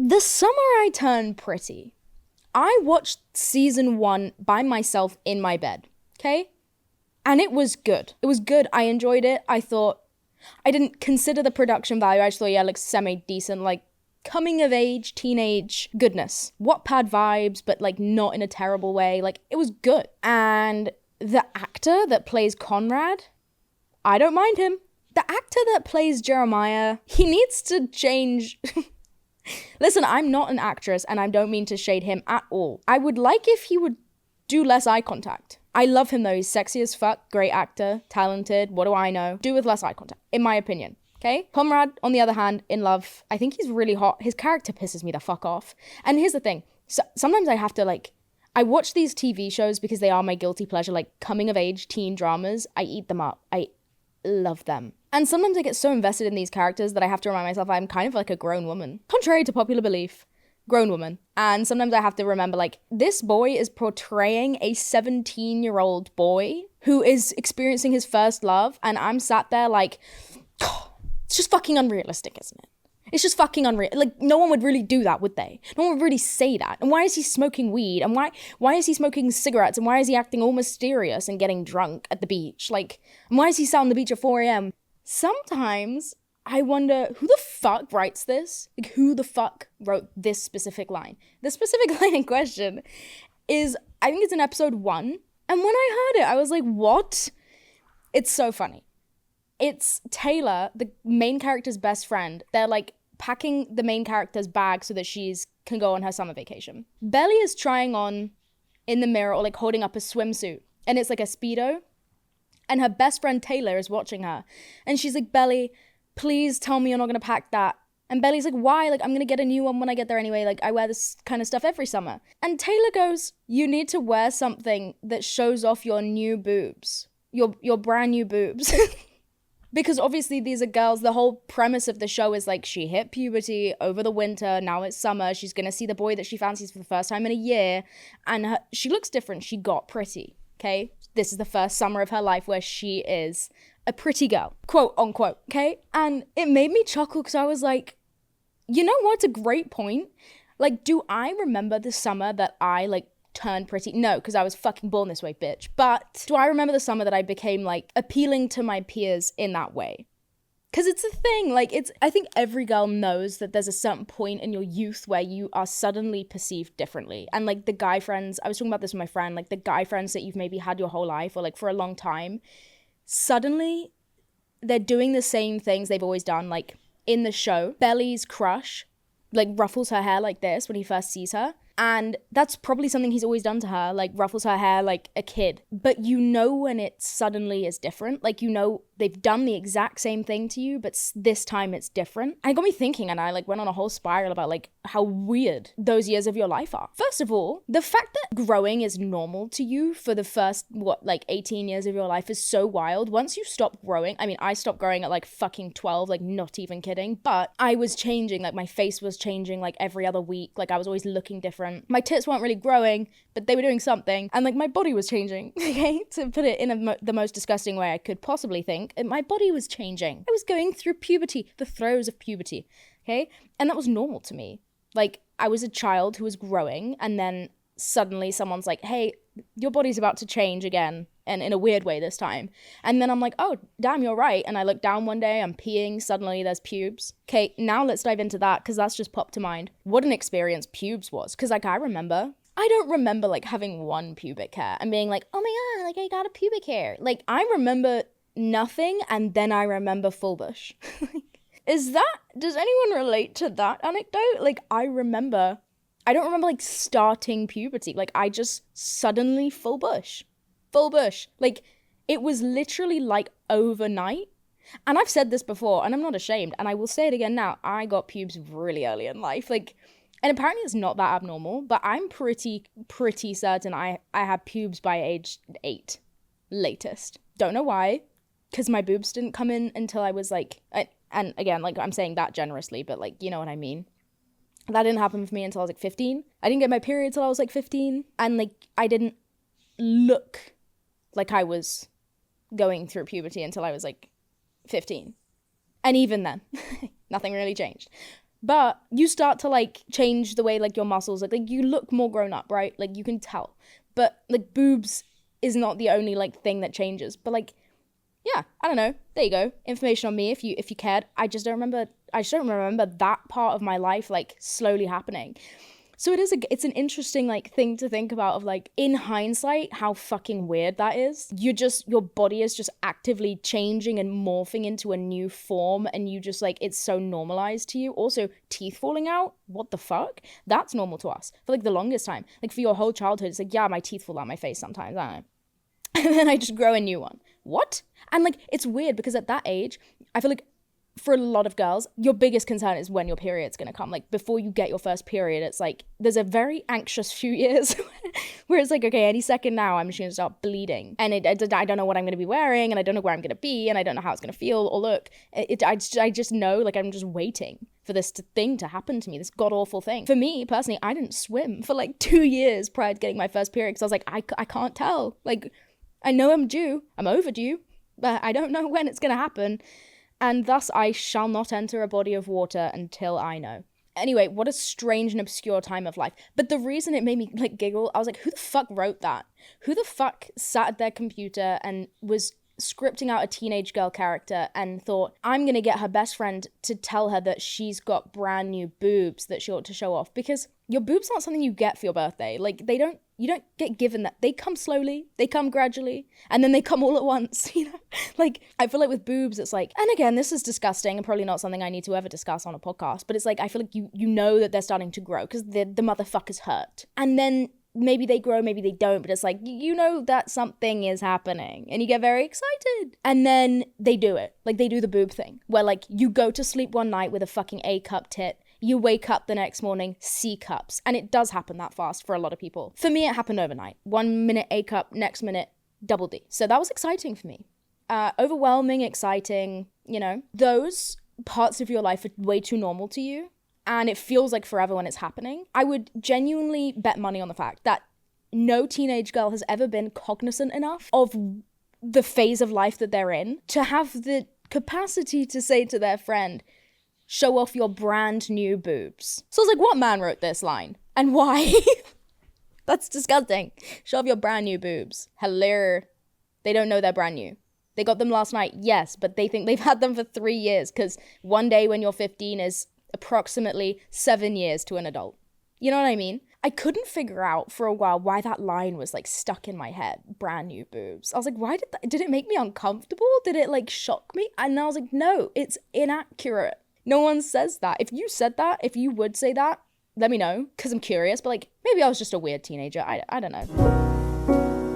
The summer I turned pretty, I watched season 1 by myself in my bed, okay? And it was good. It was good. I enjoyed it. I didn't consider the production value. I just thought, yeah, it looks semi-decent, like coming of age, teenage goodness. Wattpad vibes, but like not in a terrible way. Like, it was good. And the actor that plays Conrad, I don't mind him. The actor that plays Jeremiah, he needs to change. Listen, I'm not an actress and I don't mean to shade him at all. I would like if he would do less eye contact. I love him though. He's sexy as fuck, great actor, talented, what do I know? Do with less eye contact, in my opinion. Okay? Conrad, on the other hand, in love, I think he's really hot. His character pisses me the fuck off. And here's the thing. Sometimes I have to I watch these TV shows because they are my guilty pleasure, like coming of age teen dramas. I eat them up. I love them. And sometimes I get so invested in these characters that I have to remind myself I'm kind of like a grown woman. Contrary to popular belief, grown woman. And sometimes I have to remember, like, this boy is portraying a 17-year-old boy who is experiencing his first love, and I'm sat there like, oh, it's just fucking unrealistic, isn't it? It's just fucking unreal. Like, no one would really do that, would they? No one would really say that. And why is he smoking weed? And why is he smoking cigarettes? And why is he acting all mysterious and getting drunk at the beach? Like, and why is he sat on the beach at 4 a.m.? Sometimes I wonder, who the fuck writes this? Like, who the fuck wrote this specific line? The specific line in question is, I think it's in episode 1. And when I heard it, I was like, what? It's so funny. It's Taylor, the main character's best friend. They're like packing the main character's bag so that can go on her summer vacation. Belly is trying on in the mirror or like holding up a swimsuit. And it's like a Speedo. And her best friend Taylor is watching her. And she's like, Belly, please tell me you're not going to pack that. And Belly's like, why? Like, I'm going to get a new one when I get there anyway. Like, I wear this kind of stuff every summer. And Taylor goes, you need to wear something that shows off your new boobs. Your brand new boobs. Because obviously these are girls. The whole premise of the show is like, she hit puberty over the winter. Now it's summer. She's going to see the boy that she fancies for the first time in a year. And she looks different. She got pretty. Okay? This is the first summer of her life where she is a pretty girl, quote unquote, okay? And it made me chuckle because I was like, you know what? It's a great point. Like, do I remember the summer that I, like, turned pretty? No, because I was fucking born this way, bitch. But do I remember the summer that I became, like, appealing to my peers in that way? Because it's a thing. Like, I think every girl knows that there's a certain point in your youth where you are suddenly perceived differently. And, like, the guy friends, I was talking about this with my friend, like, the guy friends that you've maybe had your whole life or, like, for a long time, suddenly they're doing the same things they've always done. Like, in the show, Belly's crush, like, ruffles her hair like this when he first sees her. And that's probably something he's always done to her, like ruffles her hair like a kid. But you know when it suddenly is different. Like, you know they've done the exact same thing to you, but this time it's different. And it got me thinking, and I like went on a whole spiral about like how weird those years of your life are. First of all, the fact that growing is normal to you for the first, 18 years of your life is so wild. Once you stop growing, I mean, I stopped growing at like fucking 12, like not even kidding. But I was changing, like my face was changing like every other week. Like I was always looking different. My tits weren't really growing, but they were doing something. And like my body was changing, okay? To put it in the most disgusting way I could possibly think. And my body was changing. I was going through puberty, the throes of puberty, okay? And that was normal to me. Like, I was a child who was growing, and then suddenly someone's like, hey, your body's about to change again, and in a weird way this time. And then I'm like, oh, damn, you're right. And I look down one day, I'm peeing, suddenly there's pubes. Okay, now let's dive into that, because that's just popped to mind. What an experience pubes was. Because, like, I don't remember, like, having one pubic hair and being like, oh my God, like, I got a pubic hair. Like, I remember nothing, and then I remember full bush. Does anyone relate to that anecdote? Like, I don't remember, like, starting puberty. Like, I just suddenly full bush. Like, it was literally, like, overnight. And I've said this before, and I'm not ashamed, and I will say it again now. I got pubes really early in life. Like, and apparently it's not that abnormal, but I'm pretty certain I had pubes by age 8, latest. Don't know why, because my boobs didn't come in until I was, like... And again, like, I'm saying that generously, but, like, you know what I mean. That didn't happen for me until I was, like, 15. I didn't get my period till I was, like, 15. And, like, I didn't look like I was going through puberty until I was, like, 15. And even then, nothing really changed. But you start to like change the way like your muscles like you look more grown up, right? Like you can tell. But like boobs is not the only like thing that changes. But like, yeah, I don't know. There you go. Information on me if you cared. I just don't remember that part of my life like slowly happening. So it's an interesting like thing to think about of like in hindsight how fucking weird that is. Your body is just actively changing and morphing into a new form, and you just like it's so normalized to you. Also, teeth falling out, what the fuck? That's normal to us for like the longest time. Like for your whole childhood, it's like, yeah, my teeth fall out my face sometimes, I don't know. And then I just grow a new one. What? And like it's weird because at that age, I feel like for a lot of girls, your biggest concern is when your period's gonna come. Like before you get your first period, it's like there's a very anxious few years where it's like, okay, any second now I'm just gonna start bleeding, and I don't know what I'm gonna be wearing, and I don't know where I'm gonna be, and I don't know how it's gonna feel or look. I just know like I'm just waiting for this thing to happen to me, this god awful thing. For me personally, I didn't swim for like 2 years prior to getting my first period because I was like, I can't tell. Like I know I'm overdue, but I don't know when it's gonna happen. And thus I shall not enter a body of water until I know. Anyway, what a strange and obscure time of life. But the reason it made me like giggle, I was like, who the fuck wrote that? Who the fuck sat at their computer and was scripting out a teenage girl character and thought, I'm gonna get her best friend to tell her that she's got brand new boobs that she ought to show off? Because your boobs aren't something you get for your birthday. Like you don't get given that. They come slowly, they come gradually, and then they come all at once, you know? Like, I feel like with boobs, it's like, and again, this is disgusting and probably not something I need to ever discuss on a podcast, but it's like, I feel like you know that they're starting to grow because the motherfucker's hurt. And then maybe they grow, maybe they don't, but it's like, you know that something is happening and you get very excited. And then they do it. Like, they do the boob thing where like you go to sleep one night with a fucking A cup tit. You wake up the next morning, C cups. And it does happen that fast for a lot of people. For me, it happened overnight. 1 minute A cup, next minute double D. So that was exciting for me. Overwhelming, exciting, you know. Those parts of your life are way too normal to you. And it feels like forever when it's happening. I would genuinely bet money on the fact that no teenage girl has ever been cognizant enough of the phase of life that they're in to have the capacity to say to their friend, show off your brand new boobs. So I was like, what man wrote this line? And why? That's disgusting. Show off your brand new boobs. Hello. They don't know they're brand new. They got them last night, yes, but they think they've had them for 3 years because one day when you're 15 is approximately 7 years to an adult. You know what I mean? I couldn't figure out for a while why that line was like stuck in my head. Brand new boobs. I was like, why did it make me uncomfortable? Did it like shock me? And I was like, no, it's inaccurate. No one says that. If you said that, if you would say that, let me know, because I'm curious. But like, maybe I was just a weird teenager. I don't know.